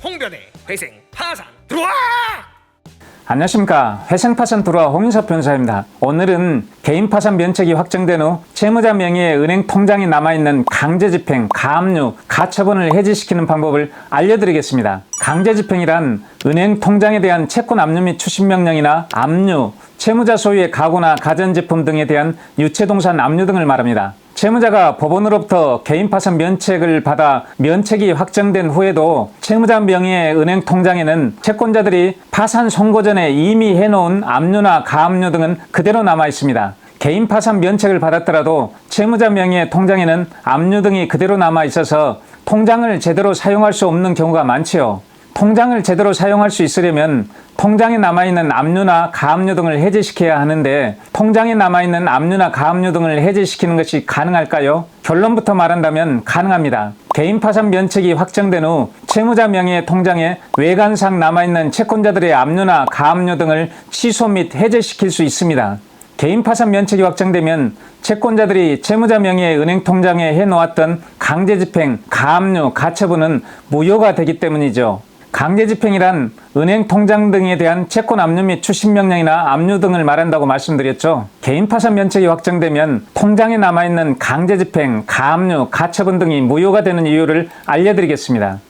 홍변의 회생 파산 들어와! 안녕하십니까. 회생파산 들어와 홍인섭 변호사입니다. 오늘은 개인 파산 면책이 확정된 후 채무자 명의의 은행 통장이 남아있는 강제집행, 가압류, 가처분을 해지시키는 방법을 알려드리겠습니다. 강제집행이란 은행 통장에 대한 채권 압류 및 추심명령이나 압류, 채무자 소유의 가구나 가전제품 등에 대한 유체동산 압류 등을 말합니다. 채무자가 법원으로부터 개인 파산 면책을 받아 면책이 확정된 후에도 채무자 명의의 은행 통장에는 채권자들이 파산 선고 전에 이미 해놓은 압류나 가압류 등은 그대로 남아 있습니다. 개인 파산 면책을 받았더라도 채무자 명의의 통장에는 압류 등이 그대로 남아 있어서 통장을 제대로 사용할 수 없는 경우가 많지요. 통장을 제대로 사용할 수 있으려면 통장에 남아있는 압류나 가압류 등을 해제시켜야 하는데 통장에 남아있는 압류나 가압류 등을 해제시키는 것이 가능할까요? 결론부터 말한다면 가능합니다. 개인 파산 면책이 확정된 후 채무자 명의의 통장에 외관상 남아있는 채권자들의 압류나 가압류 등을 취소 및 해제시킬 수 있습니다. 개인 파산 면책이 확정되면 채권자들이 채무자 명의의 은행 통장에 해놓았던 강제집행, 가압류, 가처분은 무효가 되기 때문이죠. 강제집행이란 은행 통장 등에 대한 채권 압류 및 추심명령이나 압류 등을 말한다고 말씀드렸죠. 개인 파산 면책이 확정되면 통장에 남아있는 강제집행, 가압류, 가처분 등이 무효가 되는 이유를 알려드리겠습니다.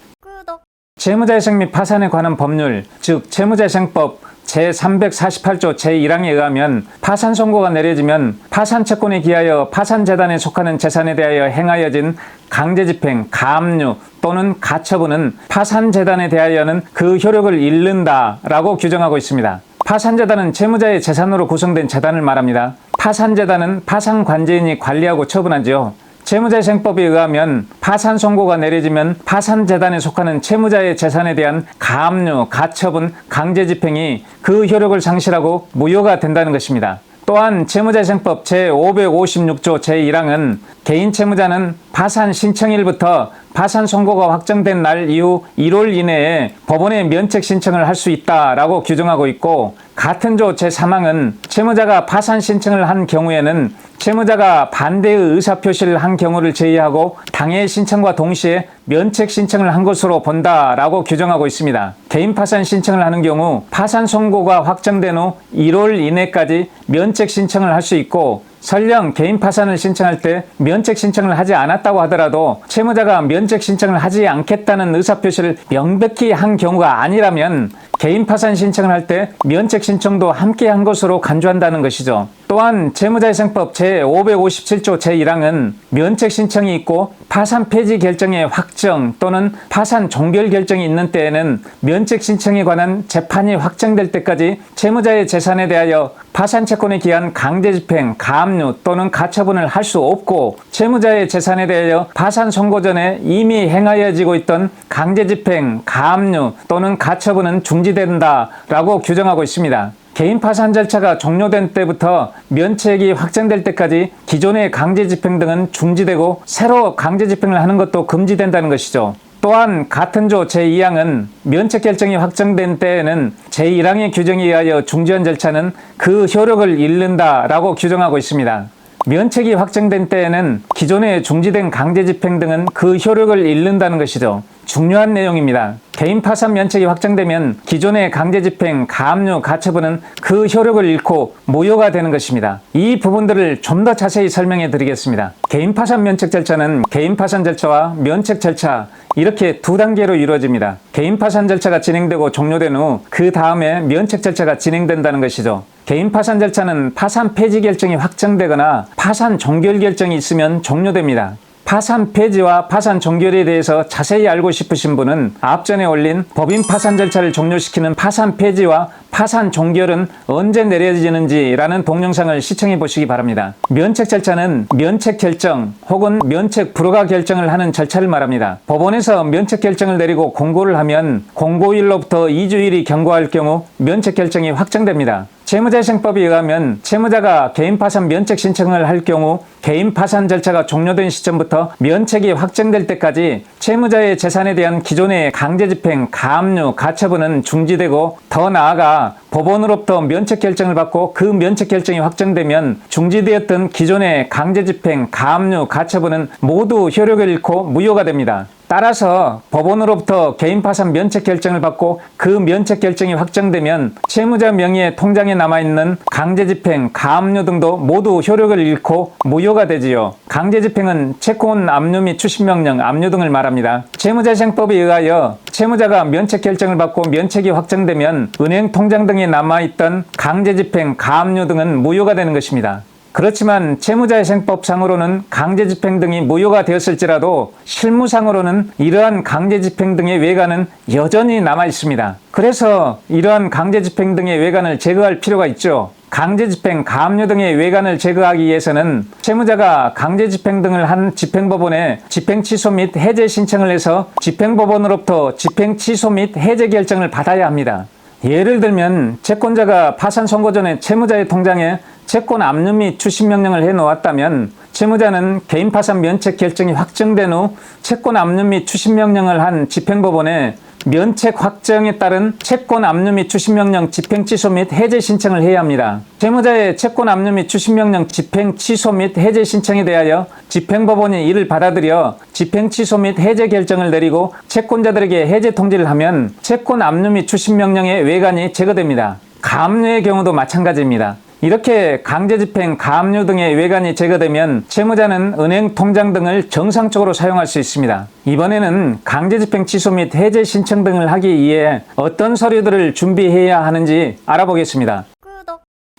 채무자회생 및 파산에 관한 법률, 즉 채무자회생법 제348조 제1항에 의하면 파산 선고가 내려지면 파산 채권에 기하여 파산재단에 속하는 재산에 대하여 행하여진 강제집행, 가압류 또는 가처분은 파산재단에 대하여는 그 효력을 잃는다라고 규정하고 있습니다. 파산재단은 채무자의 재산으로 구성된 재단을 말합니다. 파산재단은 파산관제인이 관리하고 처분하지요. 채무자회생법에 의하면 파산 선고가 내려지면 파산재단에 속하는 채무자의 재산에 대한 가압류, 가처분, 강제집행이 그 효력을 상실하고 무효가 된다는 것입니다. 또한 채무자회생법 제556조 제1항은 개인 채무자는 파산 신청일부터 파산 선고가 확정된 날 이후 1월 이내에 법원에 면책 신청을 할 수 있다라고 규정하고 있고, 같은 조 제3항은 채무자가 파산 신청을 한 경우에는 채무자가 반대의 의사표시를 한 경우를 제외하고 당해 신청과 동시에 면책 신청을 한 것으로 본다라고 규정하고 있습니다. 개인 파산 신청을 하는 경우 파산 선고가 확정된 후 1월 이내까지 면책 신청을 할 수 있고, 설령 개인 파산을 신청할 때 면책 신청을 하지 않았다고 하더라도 채무자가 면책 신청을 하지 않겠다는 의사표시를 명백히 한 경우가 아니라면 개인 파산 신청을 할 때 면책 신청도 함께 한 것으로 간주한다는 것이죠. 또한 채무자회생법 제557조 제1항은 면책 신청이 있고 파산 폐지 결정의 확정 또는 파산 종결 결정이 있는 때에는 면책 신청에 관한 재판이 확정될 때까지 채무자의 재산에 대하여 파산 채권에 기한 강제집행, 가압류 또는 가처분을 할 수 없고, 채무자의 재산에 대하여 파산 선고 전에 이미 행하여지고 있던 강제집행, 가압류 또는 가처분은 중지된다라고 규정하고 있습니다. 개인 파산 절차가 종료된 때부터 면책이 확정될 때까지 기존의 강제집행 등은 중지되고 새로 강제집행을 하는 것도 금지된다는 것이죠. 또한 같은 조 제2항은 면책 결정이 확정된 때에는 제1항의 규정에 의하여 중지한 절차는 그 효력을 잃는다라고 규정하고 있습니다. 면책이 확정된 때에는 기존에 중지된 강제집행 등은 그 효력을 잃는다는 것이죠. 중요한 내용입니다. 개인 파산 면책이 확정되면 기존의 강제집행, 가압류, 가처분은 그 효력을 잃고 무효가 되는 것입니다. 이 부분들을 좀 더 자세히 설명해 드리겠습니다. 개인 파산 면책 절차는 개인 파산 절차와 면책 절차 이렇게 두 단계로 이루어집니다. 개인 파산 절차가 진행되고 종료된 후 그 다음에 면책 절차가 진행된다는 것이죠. 개인 파산 절차는 파산 폐지 결정이 확정되거나 파산 종결 결정이 있으면 종료됩니다. 파산 폐지와 파산 종결에 대해서 자세히 알고 싶으신 분은 앞전에 올린 법인 파산 절차를 종료시키는 파산 폐지와 파산 종결은 언제 내려지는지라는 동영상을 시청해 보시기 바랍니다. 면책 절차는 면책 결정 혹은 면책 불허가 결정을 하는 절차를 말합니다. 법원에서 면책 결정을 내리고 공고를 하면 공고일로부터 2주일이 경과할 경우 면책 결정이 확정됩니다. 채무자회생법에 의하면 채무자가 개인 파산 면책 신청을 할 경우 개인 파산 절차가 종료된 시점부터 면책이 확정될 때까지 채무자의 재산에 대한 기존의 강제집행, 가압류, 가처분은 중지되고, 더 나아가 법원으로부터 면책 결정을 받고 그 면책 결정이 확정되면 중지되었던 기존의 강제집행, 가압류, 가처분은 모두 효력을 잃고 무효가 됩니다. 따라서 법원으로부터 개인 파산 면책 결정을 받고 그 면책 결정이 확정되면 채무자 명의의 통장에 남아있는 강제집행, 가압류 등도 모두 효력을 잃고 무효가 되지요. 강제집행은 채권 압류 및 추심명령, 압류 등을 말합니다. 채무자재생법에 의하여 채무자가 면책 결정을 받고 면책이 확정되면 은행 통장 등에 남아있던 강제집행, 가압류 등은 무효가 되는 것입니다. 그렇지만 채무자재생법상으로는 강제집행 등이 무효가 되었을지라도 실무상으로는 이러한 강제집행 등의 외관은 여전히 남아 있습니다. 그래서 이러한 강제집행 등의 외관을 제거할 필요가 있죠. 강제집행, 가압류 등의 외관을 제거하기 위해서는 채무자가 강제집행 등을 한 집행법원에 집행취소 및 해제 신청을 해서 집행법원으로부터 집행취소 및 해제 결정을 받아야 합니다. 예를 들면 채권자가 파산 선고 전에 채무자의 통장에 채권 압류 및 추심명령을 해놓았다면 채무자는 개인 파산 면책 결정이 확정된 후 채권 압류 및 추심명령을 한 집행법원에 면책 확정에 따른 채권 압류 및 추심명령 집행 취소 및 해제 신청을 해야 합니다. 채무자의 채권 압류 및 추심명령 집행 취소 및 해제 신청에 대하여 집행법원이 이를 받아들여 집행 취소 및 해제 결정을 내리고 채권자들에게 해제 통지를 하면 채권 압류 및 추심명령의 외관이 제거됩니다. 가압류의 경우도 마찬가지입니다. 이렇게 강제집행, 가압류 등의 외관이 제거되면 채무자는 은행 통장 등을 정상적으로 사용할 수 있습니다. 이번에는 강제집행 취소 및 해제 신청 등을 하기 위해 어떤 서류들을 준비해야 하는지 알아보겠습니다.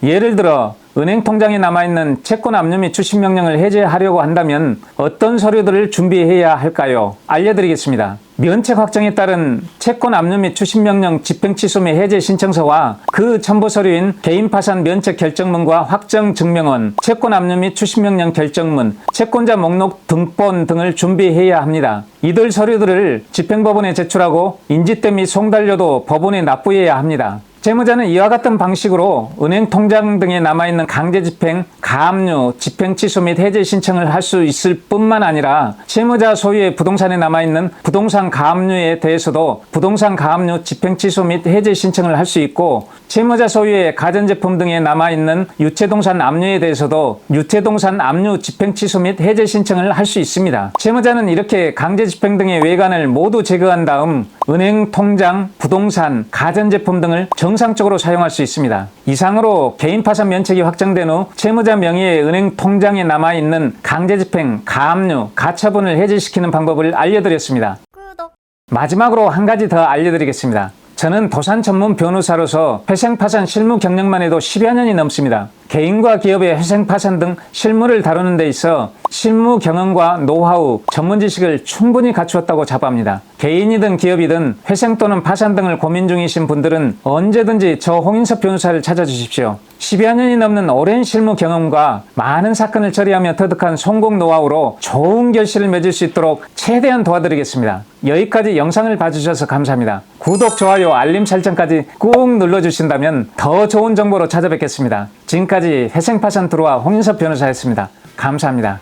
예를 들어 은행 통장에 남아있는 채권 압류 및 추심명령을 해제하려고 한다면 어떤 서류들을 준비해야 할까요? 알려드리겠습니다. 면책 확정에 따른 채권 압류 및 추심명령 집행 취소 및 해제 신청서와 그 첨부 서류인 개인 파산 면책 결정문과 확정 증명원, 채권 압류 및 추심명령 결정문, 채권자 목록 등본 등을 준비해야 합니다. 이들 서류들을 집행법원에 제출하고 인지대 및 송달료도 법원에 납부해야 합니다. 채무자는 이와 같은 방식으로 은행 통장 등에 남아있는 강제집행, 가압류, 집행 취소 및 해제 신청을 할 수 있을 뿐만 아니라 채무자 소유의 부동산에 남아있는 부동산 가압류에 대해서도 부동산 가압류 집행 취소 및 해제 신청을 할 수 있고 채무자 소유의 가전제품 등에 남아있는 유체동산 압류에 대해서도 유체동산 압류 집행 취소 및 해제 신청을 할 수 있습니다. 채무자는 이렇게 강제집행 등의 외관을 모두 제거한 다음 은행 통장, 부동산, 가전제품 등을 정상적으로 사용할 수 있습니다. 이상으로 개인 파산 면책이 확정된 후 채무자 명의의 은행 통장에 남아있는 강제집행, 가압류, 가처분을 해제시키는 방법을 알려드렸습니다. 마지막으로 한 가지 더 알려드리겠습니다. 저는 도산 전문 변호사로서 회생파산 실무 경력만 해도 10여 년이 넘습니다. 개인과 기업의 회생파산 등 실무를 다루는 데 있어 실무 경험과 노하우, 전문 지식을 충분히 갖추었다고 자부합니다. 개인이든 기업이든 회생 또는 파산 등을 고민 중이신 분들은 언제든지 저 홍인섭 변호사를 찾아주십시오. 10여 년이 넘는 오랜 실무 경험과 많은 사건을 처리하며 터득한 성공 노하우로 좋은 결실을 맺을 수 있도록 최대한 도와드리겠습니다. 여기까지 영상을 봐주셔서 감사합니다. 구독, 좋아요, 알림 설정까지 꾹 눌러주신다면 더 좋은 정보로 찾아뵙겠습니다. 지금까지 회생파산 들어와 홍인섭 변호사였습니다. 감사합니다.